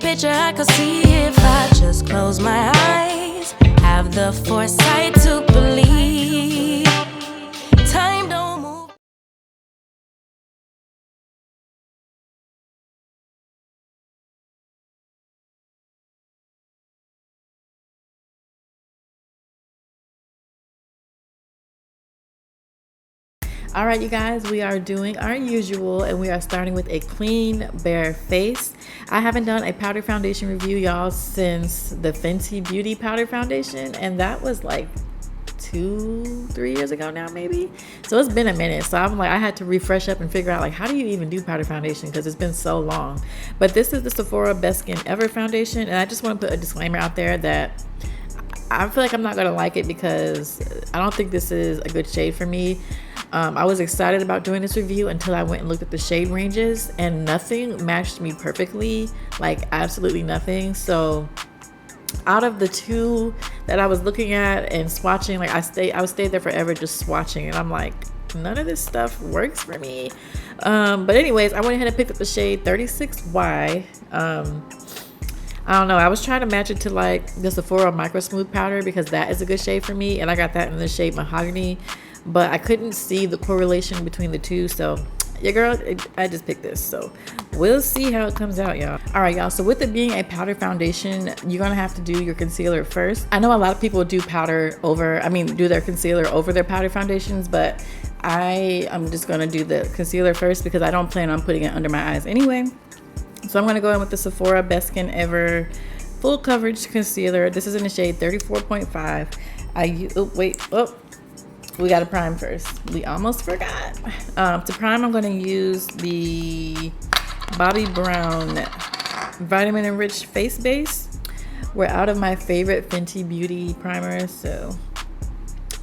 picture I could see if I just close my eyes. Have the foresight to believe time don't move. All right, you guys, we are doing our usual and we are starting with a clean bare face. I haven't done a powder foundation review, y'all, since the Fenty Beauty powder foundation, and that was like 2-3 years ago now, maybe. So it's been a minute. So I'm like, I had to refresh up and figure out, like, how do you even do powder foundation, because it's been so long. But this is the Sephora Best Skin Ever foundation, and I just want to put a disclaimer out there that I feel like I'm not gonna like it because I don't think this is a good shade for me. I was excited about doing this review until I went and looked at the shade ranges, and nothing matched me perfectly, like absolutely nothing. So out of the two that I was looking at and swatching, like I would stay there forever just swatching, and I'm like, none of this stuff works for me. But anyways, I went ahead and picked up the shade 36Y. I don't know, I was trying to match it to like the Sephora Micro Smooth powder because that is a good shade for me, and I got that in the shade Mahogany, but I couldn't see the correlation between the two. So your girl, I just picked this, so we'll see how it comes out, y'all. All right, y'all, so with it being a powder foundation, you're gonna have to do your concealer first. I know a lot of people do do their concealer over their powder foundations, but I am just gonna do the concealer first because I don't plan on putting it under my eyes anyway. So I'm going to go in with the Sephora Best Skin Ever Full Coverage Concealer. This is in the shade 34.5. We got to prime first. We almost forgot. To prime, I'm going to use the Bobbi Brown Vitamin Enriched Face Base. We're out of my favorite Fenty Beauty primer, so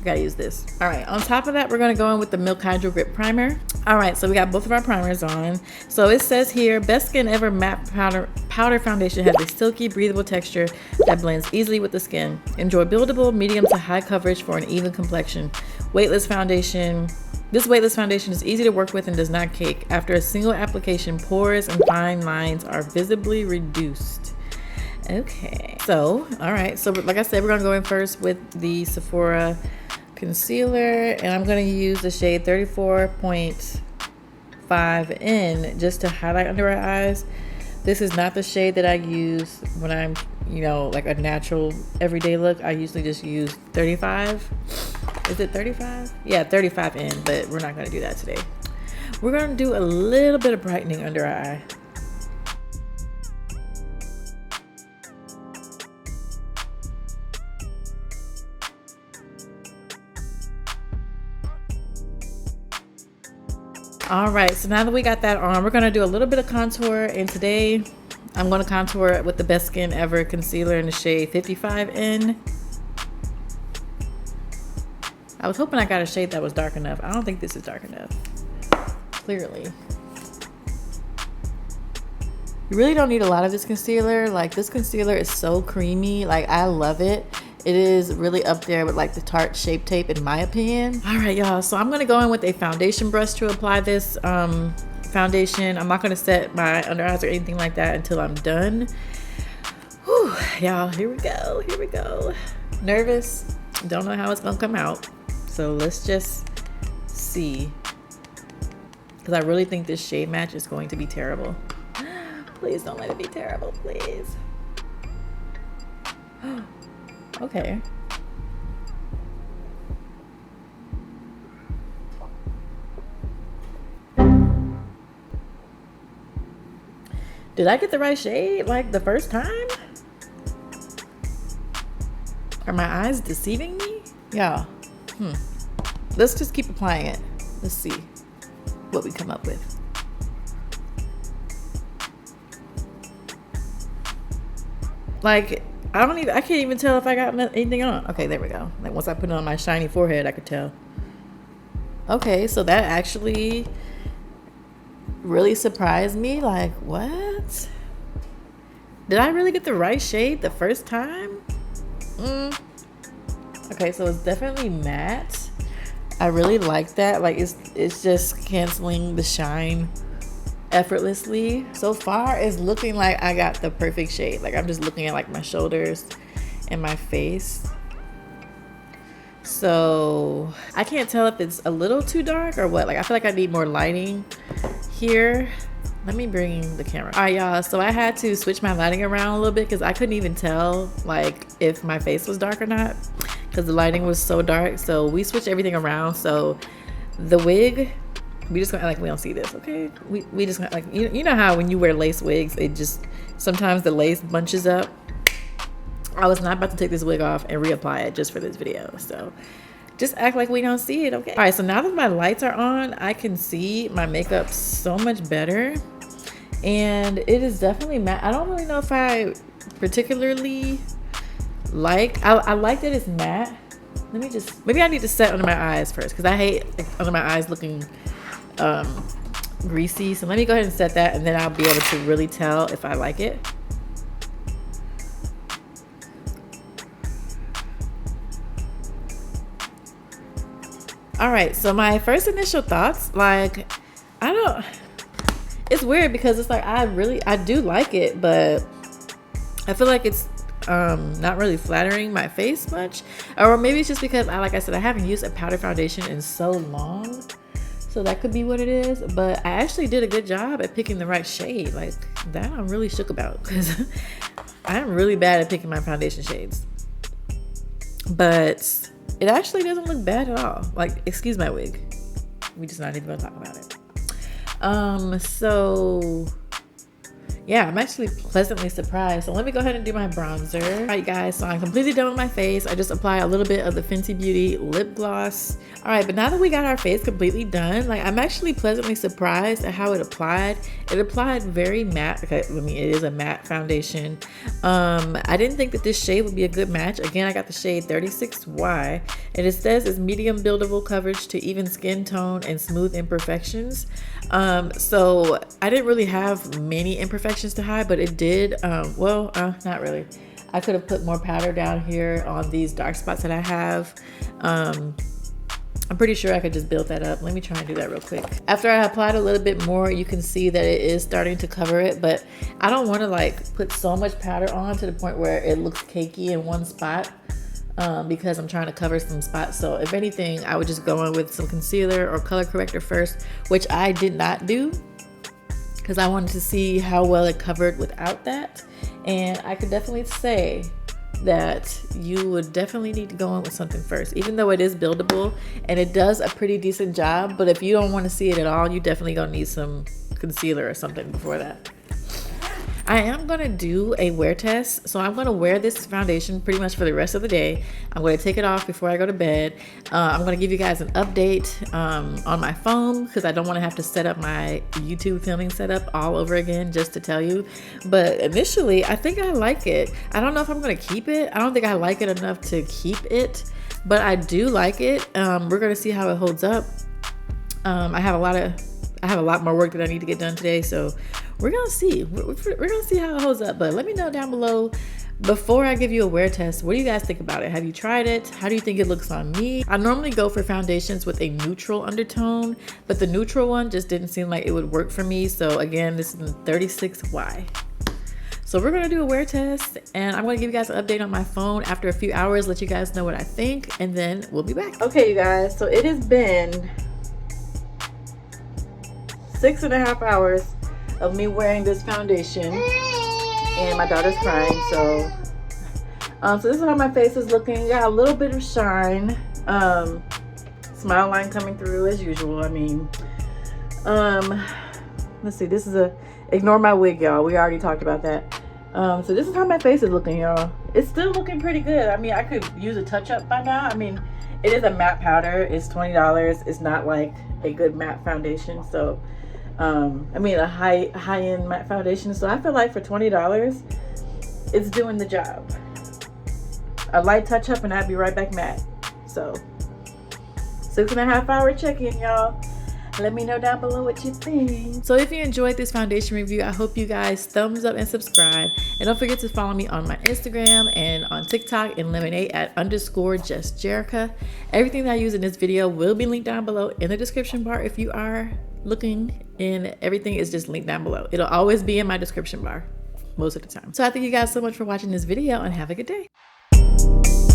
gotta use this. All right, on top of that, we're gonna go in with the Milk Hydro Grip Primer. All right, so we got both of our primers on. So it says here, Best Skin Ever Matte Powder Foundation has a silky, breathable texture that blends easily with the skin. Enjoy buildable, medium to high coverage for an even complexion. Weightless foundation. This weightless foundation is easy to work with and does not cake. After a single application, pores and fine lines are visibly reduced. Okay, so all right, so like I said, we're gonna go in first with the Sephora concealer, and I'm going to use the shade 34.5 in just to highlight under our eyes. This is not the shade that I use when I'm, like a natural everyday look. I usually just use 35. Is it 35? Yeah, 35 in, but we're not going to do that today. We're going to do a little bit of brightening under our eye. All right, so now that we got that on, we're gonna do a little bit of contour, and today I'm gonna contour it with the Best Skin Ever concealer in the shade 55N. I was hoping I got a shade that was dark enough. I don't think this is dark enough, clearly. You really don't need a lot of this concealer. Like, this concealer is so creamy, like I love it. It is really up there with like the Tarte Shape Tape in my opinion. All right, y'all, so I'm gonna go in with a foundation brush to apply this foundation. I'm not gonna set my under eyes or anything like that until I'm done. Whew, y'all, here we go. Nervous, don't know how it's gonna come out. So let's just see. Because I really think this shade match is going to be terrible. Please don't let it be terrible, please. Okay. Did I get the right shade like the first time? Are my eyes deceiving me? Yeah. Let's just keep applying it. Let's see what we come up with. Like, I can't even tell if I got anything on. Okay, there we go. Like, once I put it on my shiny forehead, I could tell. Okay, so that actually really surprised me. Like, what? Did I really get the right shade the first time? Okay, so it's definitely matte. I really like that. Like, it's just canceling the shine effortlessly. So far it's looking like I got the perfect shade. Like I'm just looking at like my shoulders and my face. So I can't tell if it's a little too dark or what. Like I feel like I need more lighting here. Let me bring the camera. All right, y'all. So I had to switch my lighting around a little bit because I couldn't even tell like if my face was dark or not because the lighting was so dark. So we switched everything around. So the wig, we just gonna act like we don't see this, okay? We just gonna, like, you know how when you wear lace wigs, it just, sometimes the lace bunches up. I was not about to take this wig off and reapply it just for this video. So just act like we don't see it, okay? All right, so now that my lights are on, I can see my makeup so much better. And it is definitely matte. I don't really know if I particularly like, I like that it's matte. Let me just, maybe I need to set under my eyes first because I hate like, under my eyes looking greasy. So let me go ahead and set that and then I'll be able to really tell if I like it. All right, so my first initial thoughts, like, it's weird because it's like, I do like it, but I feel like it's not really flattering my face much. Or maybe it's just because, like I said, I haven't used a powder foundation in so long. So that could be what it is. But I actually did a good job at picking the right shade. Like, that I'm really shook about because I'm really bad at picking my foundation shades. But it actually doesn't look bad at all. Like, excuse my wig. We just not even gonna talk about it. So yeah, I'm actually pleasantly surprised. So let me go ahead and do my bronzer. All right, guys, so I'm completely done with my face. I just apply a little bit of the Fenty Beauty lip gloss. All right, but now that we got our face completely done, like I'm actually pleasantly surprised at how it applied. It applied very matte. Okay, I mean, it is a matte foundation. I didn't think that this shade would be a good match. Again, I got the shade 36Y, and it says it's medium buildable coverage to even skin tone and smooth imperfections. So I didn't really have many imperfections to hide, but it did, not really. I could have put more powder down here on these dark spots that I have. I'm pretty sure I could just build that up. Let me try and do that real quick. After I applied a little bit more, you can see that it is starting to cover it, but I don't want to like put so much powder on to the point where it looks cakey in one spot. Because I'm trying to cover some spots. So if anything, I would just go in with some concealer or color corrector first, which I did not do because I wanted to see how well it covered without that. And I could definitely say that you would definitely need to go in with something first, even though it is buildable and it does a pretty decent job. But if you don't want to see it at all, you definitely gonna need some concealer or something before that. I am going to do a wear test. So I'm going to wear this foundation pretty much for the rest of the day. I'm going to take it off before I go to bed. I'm going to give you guys an update on my phone because I don't want to have to set up my YouTube filming setup all over again just to tell you. But initially, I think I like it. I don't know if I'm going to keep it. I don't think I like it enough to keep it, but I do like it. We're going to see how it holds up. I have a lot more work that I need to get done today, so we're gonna see. We're gonna see how it holds up. But let me know down below before I give you a wear test. What do you guys think about it? Have you tried it? How do you think it looks on me? I normally go for foundations with a neutral undertone, but the neutral one just didn't seem like it would work for me. So again, this is the 36Y. So we're gonna do a wear test, and I'm gonna give you guys an update on my phone after a few hours, let you guys know what I think, and then we'll be back. Okay, you guys, so it has been 6.5 hours of me wearing this foundation, and my daughter's crying. So this is how my face is looking. Got a little bit of shine, smile line coming through as usual. I mean, let's see. This is ignore my wig, y'all. We already talked about that. So this is how my face is looking, y'all. It's still looking pretty good. I mean, I could use a touch up by now. I mean, it is a matte powder. It's $20. It's not like a good matte foundation. So I mean a high-end matte foundation, so I feel like for $20 it's doing the job. A light touch up and I'd be right back matte. So 6.5 hour check-in, y'all. Let me know down below what you think. So if you enjoyed this foundation review, I hope you guys thumbs up and subscribe, and don't forget to follow me on my Instagram and on TikTok and Lemonade at _justJerika. Everything that I use in this video will be linked down below in the description bar if you are looking and everything is just linked down below. It'll always be in my description bar most of the time. So I thank you guys so much for watching this video, and have a good day.